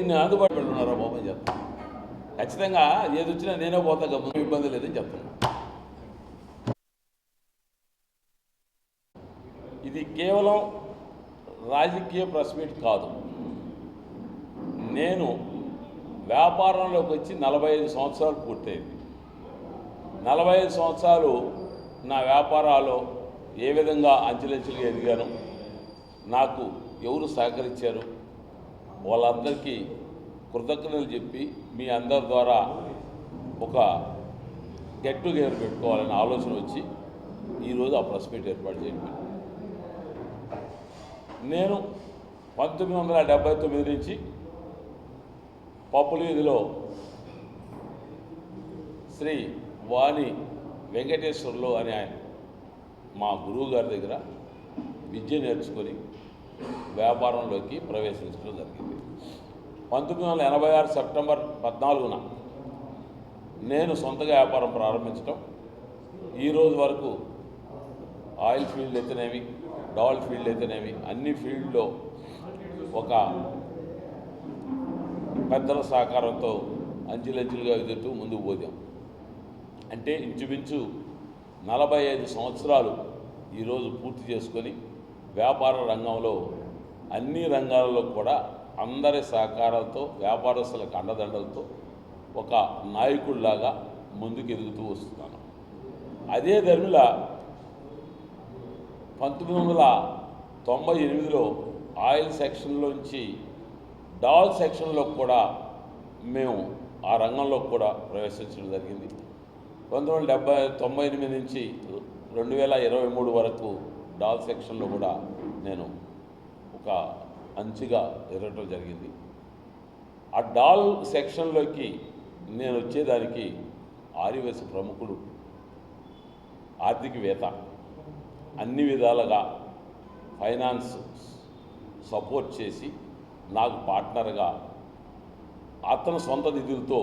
నేను అందుబాటులో ఉన్నారా బాబు అని చెప్తాను. ఖచ్చితంగా ఏది వచ్చినా నేనే పోతా గమ్మున, ఇబ్బంది లేదని చెప్తున్నాను. ఇది కేవలం రాజకీయ ప్రెస్ మీట్ కాదు. నేను వ్యాపారంలోకి వచ్చి 45 సంవత్సరాలు పూర్తయింది. 45 సంవత్సరాలు నా వ్యాపారాల్లో ఏ విధంగా అంచెలంచెలుగా ఎదిగాను, నాకు ఎవరు సహకరించారు, వాళ్ళందరికీ కృతజ్ఞతలు చెప్పి మీ అందరి ద్వారా ఒక గెట్ టుగెదర్ పెట్టుకోవాలనే ఆలోచన వచ్చి ఈరోజు ఆ ప్రెస్ మీట్ ఏర్పాటు చేయండి. నేను 1979 నుంచి పప్పుల వీధిలో శ్రీ వాణి వెంకటేశ్వర్లు అనే ఆయన మా గురువు గారి దగ్గర విద్య నేర్చుకొని వ్యాపారంలోకి ప్రవేశించడం జరిగింది. 1986 సెప్టెంబర్ 14న నేను సొంతగా వ్యాపారం ప్రారంభించడం, ఈరోజు వరకు ఆయిల్ ఫీల్డ్ అయితేనేమి, డాల్ ఫీల్డ్ అయితేనేమి, అన్ని ఫీల్డ్లో ఒక పెద్దల సహకారంతో అంచెలంచెలుగా ఎదుగుతూ ముందుకు పోదాం. అంటే ఇంచుమించు 45 సంవత్సరాలు ఈరోజు పూర్తి చేసుకొని వ్యాపార రంగంలో అన్ని రంగాలలో కూడా అందరి సహకారంతో, వ్యాపారస్తులకు అండదండలతో ఒక నాయకుడిలాగా ముందుకు ఎదుగుతూ వస్తున్నాను. అదే ధర్మిల 1998లో ఆయిల్ సెక్షన్లోంచి డాల్ సెక్షన్లో కూడా మేము ఆ రంగంలో కూడా ప్రవేశించడం జరిగింది. 1998 నుంచి 2023 వరకు డాల్ సెక్షన్లో కూడా నేను ఒక అంచుగా ఎదగటం జరిగింది. ఆ డాల్ సెక్షన్లోకి నేను వచ్చేదానికి ఆర్యవైశ్య ప్రముఖుడు, ఆర్థికవేత్త, అన్ని విధాలుగా ఫైనాన్స్ సపోర్ట్ చేసి నాకు పార్ట్నర్గా అతను సొంత నిధులతో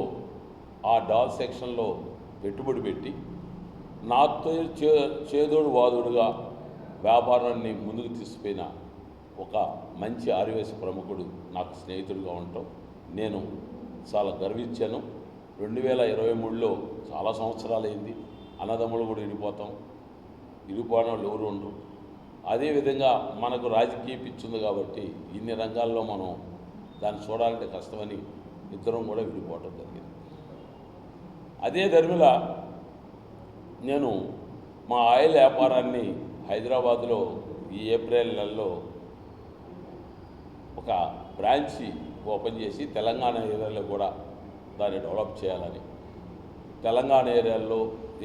ఆ డాల్ సెక్షన్లో పెట్టుబడి పెట్టి నాతో చేదోడు వాదోడుగా వ్యాపారాన్ని ముందుకు తీసుకుపోయిన ఒక మంచి ఆర్యవైశ్య ప్రముఖుడు నాకు స్నేహితుడిగా ఉండటం నేను చాలా గర్వించాను. 2023లో చాలా సంవత్సరాలైంది. అన్నదమ్ములు కూడా ఇడిపోయిన వాళ్ళు ఎవరు ఉండరు. అదేవిధంగా మనకు రాజకీయ పిచ్చుంది కాబట్టి ఇన్ని రంగాల్లో మనం దాన్ని చూడాలంటే కష్టమని ఇద్దరం కూడా విడిపోవటం జరిగింది. అదే ధర్మిల నేను మా ఆయిల్ వ్యాపారాన్ని హైదరాబాద్లో ఈ ఏప్రిల్ నెలలో ఒక బ్రాంచి ఓపెన్ చేసి తెలంగాణ ఏరియాలో కూడా దాన్ని డెవలప్ చేయాలని, తెలంగాణ ఏరియాలో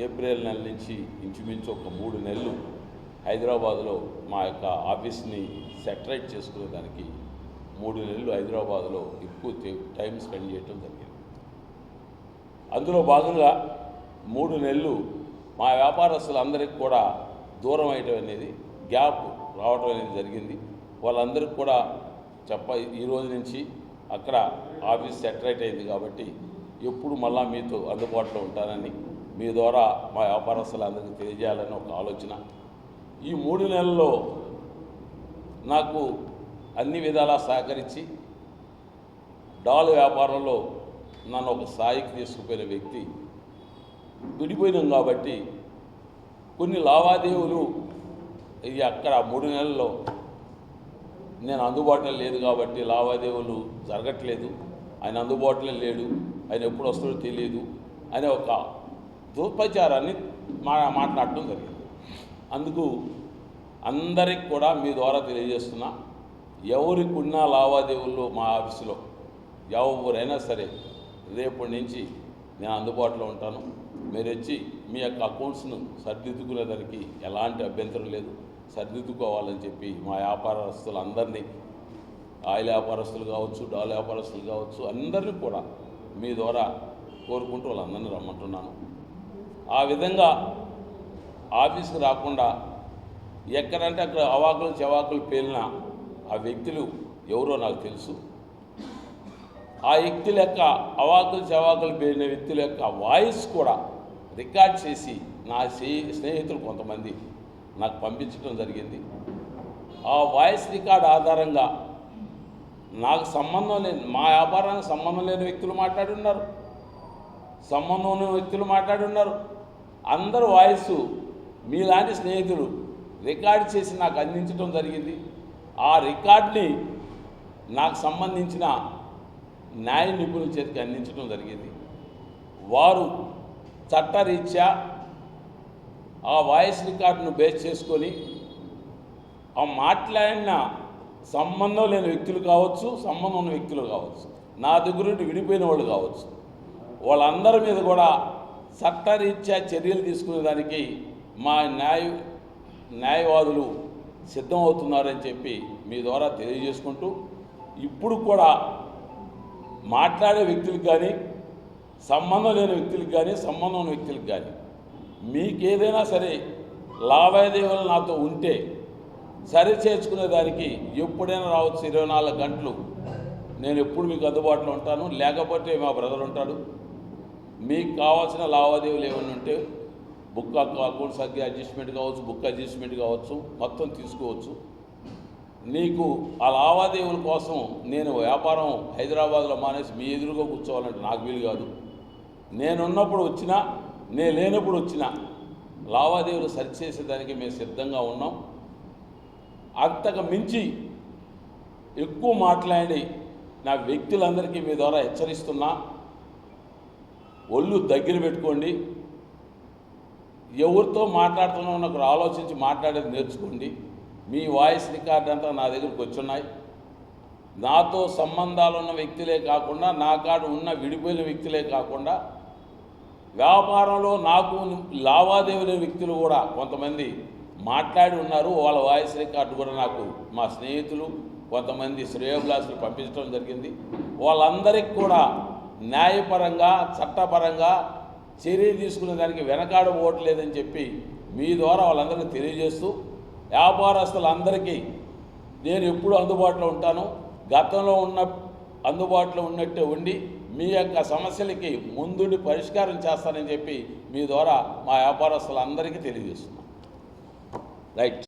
ఏప్రిల్ నెల నుంచి ఇంచుమించు ఒక 3 నెలలు హైదరాబాద్లో మా యొక్క ఆఫీస్ని సెటరేట్ చేసుకునేదానికి 3 నెలలు హైదరాబాద్లో ఎక్కువ టైం స్పెండ్ చేయడం జరిగింది. అందులో భాగంగా 3 నెలలు మా వ్యాపారస్తులందరికీ కూడా దూరం అయ్యటం అనేది, గ్యాప్ రావటం అనేది జరిగింది. వాళ్ళందరికీ కూడా ఈ రోజు నుంచి అక్కడ ఆఫీస్ సెటరేట్ అయింది కాబట్టి ఎప్పుడు మళ్ళా మీతో అందుబాటులో ఉంటానని మీ ద్వారా మా వ్యాపారస్తులందరికీ తెలియజేయాలని ఒక ఆలోచన. ఈ 3 నెలల్లో నాకు అన్ని విధాలా సహకరించి డాల్ వ్యాపారంలో నన్ను ఒక స్థాయికి తీసుకుపోయిన వ్యక్తి. విడిపోయినాం కాబట్టి కొన్ని లావాదేవీలు ఇది అక్కడ 3 నెలల్లో నేను అందుబాటులో లేదు కాబట్టి లావాదేవీలు జరగట్లేదు, ఆయన అందుబాటులో లేడు, ఆయన ఎప్పుడు వస్తాడో తెలియదు అనే ఒక దుర్ప్రచారాన్ని మాట్లాడటం జరిగింది. అందుకు అందరికి కూడా మీ ద్వారా తెలియజేస్తున్నా, ఎవరికి ఉన్న లావాదేవీల్లో మా ఆఫీసులో ఎవరైనా సరే రేపటి నుంచి నేను అందుబాటులో ఉంటాను. మీరు వచ్చి మీ యొక్క అకౌంట్స్ను సరిదిద్దుకునేదానికి ఎలాంటి అభ్యంతరం లేదు, సరిదిద్దుకోవాలని చెప్పి మా వ్యాపారస్తులందరినీ, ఆయిల్ వ్యాపారస్తులు కావచ్చు, డాల్ వ్యాపారస్తులు కావచ్చు, అందరినీ కూడా మీ ద్వారా కోరుకుంటూ వాళ్ళందరినీ రమ్మంటున్నాను. ఆ విధంగా ఆఫీస్కి రాకుండా ఎక్కడంటే అక్కడ అవాకులు చెవాకులు పేలిన ఆ వ్యక్తులు ఎవరో నాకు తెలుసు. ఆ వ్యక్తుల యొక్క అవాకులు చెవాకులు పేలిన వ్యక్తుల యొక్క వాయిస్ కూడా రికార్డ్ చేసి నా స్నేహితులు కొంతమంది నాకు పంపించడం జరిగింది. ఆ వాయిస్ రికార్డ్ ఆధారంగా నాకు సంబంధం లేని, మా వ్యాపారానికి సంబంధం లేని వ్యక్తులు మాట్లాడున్నారు, సంబంధం ఉన్న వ్యక్తులు మాట్లాడున్నారు. అందరూ వాయిస్ మీలాంటి స్నేహితులు రికార్డు చేసి నాకు అందించడం జరిగింది. ఆ రికార్డుని నాకు సంబంధించిన న్యాయ నిపుణుల చేతికి అందించడం జరిగింది. వారు చట్టరీత్యా ఆ వాయిస్ రికార్డును బేస్ చేసుకొని ఆ మాట్లాడిన సంబంధం లేని వ్యక్తులు కావచ్చు, సంబంధం ఉన్న వ్యక్తులు కావచ్చు, నా దగ్గర నుండి విడిపోయిన వాళ్ళు కావచ్చు, వాళ్ళందరి మీద కూడా చట్టరీత్యా చర్యలు తీసుకునేదానికి మా న్యాయవాదులు సిద్ధమవుతున్నారని చెప్పి మీ ద్వారా తెలియజేసుకుంటూ, ఇప్పుడు కూడా మాట్లాడే వ్యక్తులకు కానీ, సంబంధం లేని వ్యక్తులకు కానీ, సంబంధం ఉన్న వ్యక్తులకు కానీ మీకేదైనా సరే లావాదేవీలు నాతో ఉంటే సరి చేసుకునేదానికి ఎప్పుడైనా రావచ్చు. 24 గంటలు నేను ఎప్పుడు మీకు అందుబాటులో ఉంటాను. లేకపోతే మా బ్రదర్ ఉంటాడు. మీకు కావాల్సిన లావాదేవీలు ఏమైనా ఉంటే బుక్ అకౌంట్స్ అడ్జస్ట్మెంట్ కావచ్చు, బుక్ అడ్జస్ట్మెంట్ కావచ్చు, మొత్తం తీసుకోవచ్చు. నీకు ఆ లావాదేవీల కోసం నేను వ్యాపారం హైదరాబాద్లో మానేసి మీ ఎదురుగా కూర్చోవాలంటే నాకు వీలు కాదు. నేనున్నప్పుడు వచ్చినా, నేను లేనప్పుడు వచ్చినా లావాదేవీలు సరిచేసేదానికి మేము సిద్ధంగా ఉన్నాం. అంతకు మించి ఎక్కువ మాట్లాడి నా వ్యక్తులందరికీ మీ ద్వారా హెచ్చరిస్తున్నా, ఒళ్ళు దగ్గర పెట్టుకోండి. ఎవరితో మాట్లాడుతున్నామో నాకు ఆలోచించి మాట్లాడేది నేర్చుకోండి. మీ వాయిస్ రికార్డ్ అంతా నా దగ్గరికి వచ్చున్నాయి. నాతో సంబంధాలు ఉన్న వ్యక్తులే కాకుండా, నా కాడ ఉన్న విడిపోయిన వ్యక్తులే కాకుండా, వ్యాపారంలో నాకు లావాదేవీల వ్యక్తులు కూడా కొంతమంది మాట్లాడి ఉన్నారు. వాళ్ళ వాయిస్ రికార్డు కూడా నాకు మా స్నేహితులు కొంతమంది శ్రేయోభిలాషులు పంపించడం జరిగింది. వాళ్ళందరికీ కూడా న్యాయపరంగా, చట్టపరంగా చర్య తీసుకునే దానికి వెనకాడబోవట్లేదని చెప్పి మీ ద్వారా వాళ్ళందరికీ తెలియజేస్తూ, వ్యాపారస్తులందరికీ నేను ఎప్పుడూ అందుబాటులో ఉంటాను. గతంలో అందుబాటులో ఉన్నట్టే ఉండి మీ యొక్క సమస్యలకి ముందుండి పరిష్కారం చేస్తానని చెప్పి మీ ద్వారా మా వ్యాపారస్తులందరికీ తెలియజేస్తున్నాను. రైట్.